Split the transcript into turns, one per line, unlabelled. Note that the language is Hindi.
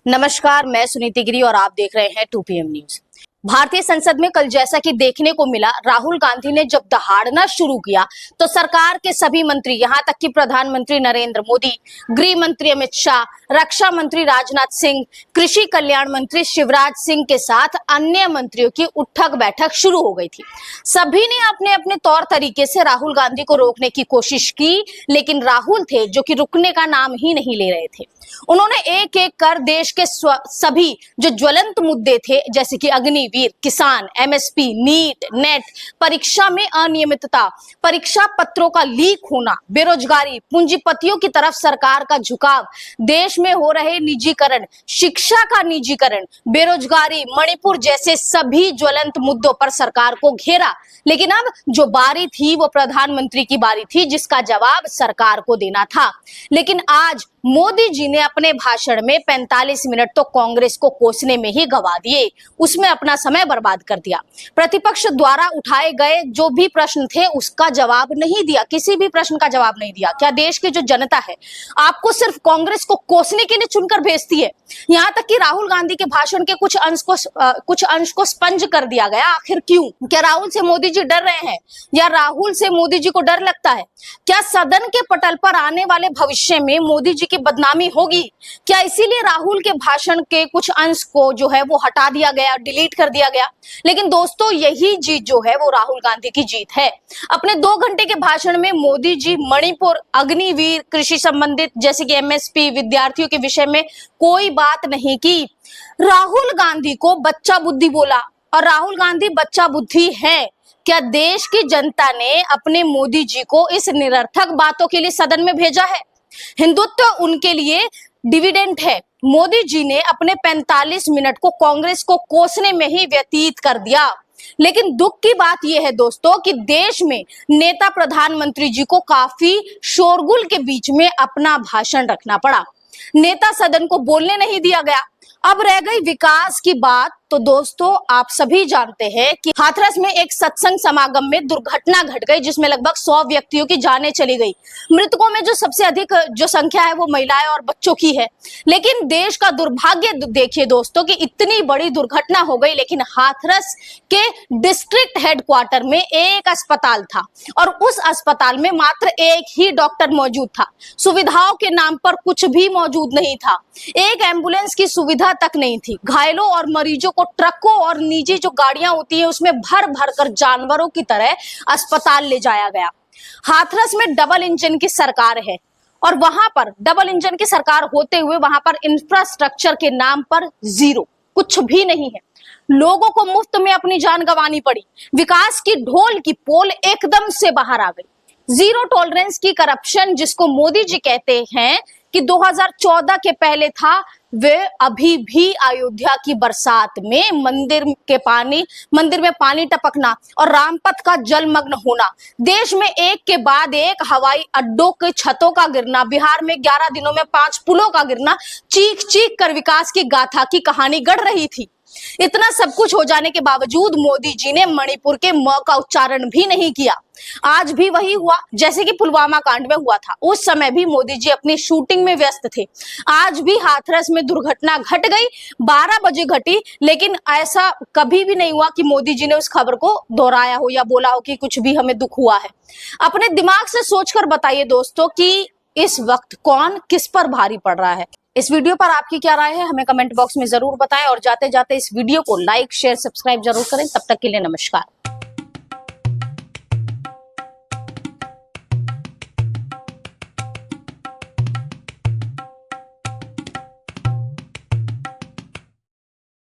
नमस्कार, मैं सुनीति गिरी और आप देख रहे हैं 2PM न्यूज। भारतीय संसद में कल जैसा कि देखने को मिला, राहुल गांधी ने जब दहाड़ना शुरू किया तो सरकार के सभी मंत्री, यहां तक कि प्रधानमंत्री नरेंद्र मोदी, गृह मंत्री अमित शाह, रक्षा मंत्री राजनाथ सिंह, कृषि कल्याण मंत्री शिवराज सिंह के साथ अन्य मंत्रियों की उठक बैठक शुरू हो गई थी। सभी ने अपने अपने तौर तरीके से राहुल गांधी को रोकने की कोशिश की, लेकिन राहुल थे जो कि रुकने का नाम ही नहीं ले रहे थे। उन्होंने एक एक कर देश के सभी जो ज्वलंत मुद्दे थे, जैसे कि अग्निवीर, किसान, एमएसपी, नीट, नेट, परीक्षा में अनियमितता, परीक्षा पत्रों का लीक होना, बेरोजगारी, पूंजीपतियों की तरफ सरकार का झुकाव, देश में हो रहे निजीकरण, शिक्षा का निजीकरण, बेरोजगारी, मणिपुर जैसे सभी ज्वलंत मुद्दों पर सरकार को घेरा। लेकिन अब जो बारी थी वो प्रधानमंत्री की बारी थी, जिसका जवाब सरकार को देना था। लेकिन आज मोदी जी ने अपने भाषण में 45 मिनट तो कांग्रेस को कोसने में ही गवा दिए, उसमें अपना समय बर्बाद कर दिया। प्रतिपक्ष द्वारा उठाए गए जो भी प्रश्न थे उसका जवाब नहीं दिया, किसी भी प्रश्न का जवाब नहीं दिया। क्या देश की जो जनता है आपको सिर्फ कांग्रेस को कोसने के लिए चुनकर भेजती है? यहाँ तक कि राहुल गांधी के भाषण के कुछ अंश को स्पंज कर दिया गया। आखिर क्यों? क्या राहुल से मोदी जी डर रहे हैं या राहुल से मोदी जी को डर लगता है? क्या सदन के पटल पर आने वाले भविष्य में मोदी जी की बदनामी होगी? क्या इसीलिए राहुल के भाषण के कुछ अंश को जो है वो हटा दिया गया, डिलीट कर दिया गया? लेकिन दोस्तों, यही जीत जो है वो राहुल गांधी की जीत है। अपने 2 घंटे के भाषण में मोदी जी मणिपुर, अग्निवीर, कृषि संबंधित जैसे कि एमएसपी, विद्यार्थियों के विषय में कोई बात नहीं की। राहुल गांधी को बच्चा बुद्धि बोला, और राहुल गांधी बच्चा बुद्धि है। क्या देश की जनता ने अपने मोदी जी को इस निरर्थक बातों के लिए सदन में भेजा है? हिंदुत्व उनके लिए डिविडेंड है। मोदी जी ने अपने 45 मिनट को कांग्रेस को कोसने में ही व्यतीत कर दिया। लेकिन दुख की बात यह है दोस्तों कि देश में नेता प्रधानमंत्री जी को काफी शोरगुल के बीच में अपना भाषण रखना पड़ा। नेता सदन को बोलने नहीं दिया गया। अब रह गई विकास की बात, तो दोस्तों आप सभी जानते हैं कि हाथरस में एक सत्संग समागम में दुर्घटना घट गई, जिसमें लगभग 100 व्यक्तियों की जानें चली गई। मृतकों में जो सबसे अधिक जो संख्या है वो महिलाएं और बच्चों की है। लेकिन देश का दुर्भाग्य देखिए दोस्तों कि इतनी बड़ी दुर्घटना हो गई, लेकिन हाथरस के डिस्ट्रिक्ट हेडक्वार्टर में एक अस्पताल था और उस अस्पताल में मात्र एक ही डॉक्टर मौजूद था। सुविधाओं के नाम पर कुछ भी मौजूद नहीं था। एक एम्बुलेंस की सुविधा तक नहीं थी। घायलों और मरीजों को ट्रकों और निजी जो गाड़ियां होती है उसमें भर भर कर जानवरों की तरह अस्पताल ले जाया गया। हाथरस में डबल इंजन की सरकार है और वहां पर डबल इंजन की सरकार होते हुए वहां पर इंफ्रास्ट्रक्चर के नाम पर जीरो, कुछ भी नहीं है। लोगों को मुफ्त में अपनी जान गंवानी पड़ी। विकास की ढोल की पोल एकदम से बाहर आ गई। जीरो टॉलरेंस की करप्शन जिसको मोदी जी कहते हैं कि 2014 के पहले था, वे अभी भी अयोध्या की बरसात में मंदिर में पानी टपकना और रामपथ का जलमग्न होना, देश में एक के बाद एक हवाई अड्डों के छतों का गिरना, बिहार में 11 दिनों में 5 पुलों का गिरना, चीख चीख कर विकास की गाथा की कहानी गढ़ रही थी। इतना सब कुछ हो जाने के बावजूद मोदी जी ने मणिपुर के म का उच्चारण भी नहीं किया। आज भी वही हुआ जैसे कि पुलवामा कांड में हुआ था। उस समय भी मोदी जी अपनी शूटिंग में व्यस्त थे। आज भी हाथरस में दुर्घटना घट गई, 12 बजे घटी, लेकिन ऐसा कभी भी नहीं हुआ कि मोदी जी ने उस खबर को दोहराया हो या बोला हो कि कुछ भी हमें दुख हुआ है। अपने दिमाग से सोचकर बताइए दोस्तों कि इस वक्त कौन किस पर भारी पड़ रहा है। इस वीडियो पर आपकी क्या राय है हमें कमेंट बॉक्स में जरूर बताएं और जाते जाते इस वीडियो को लाइक, शेयर, सब्सक्राइब जरूर करें। तब तक के लिए नमस्कार।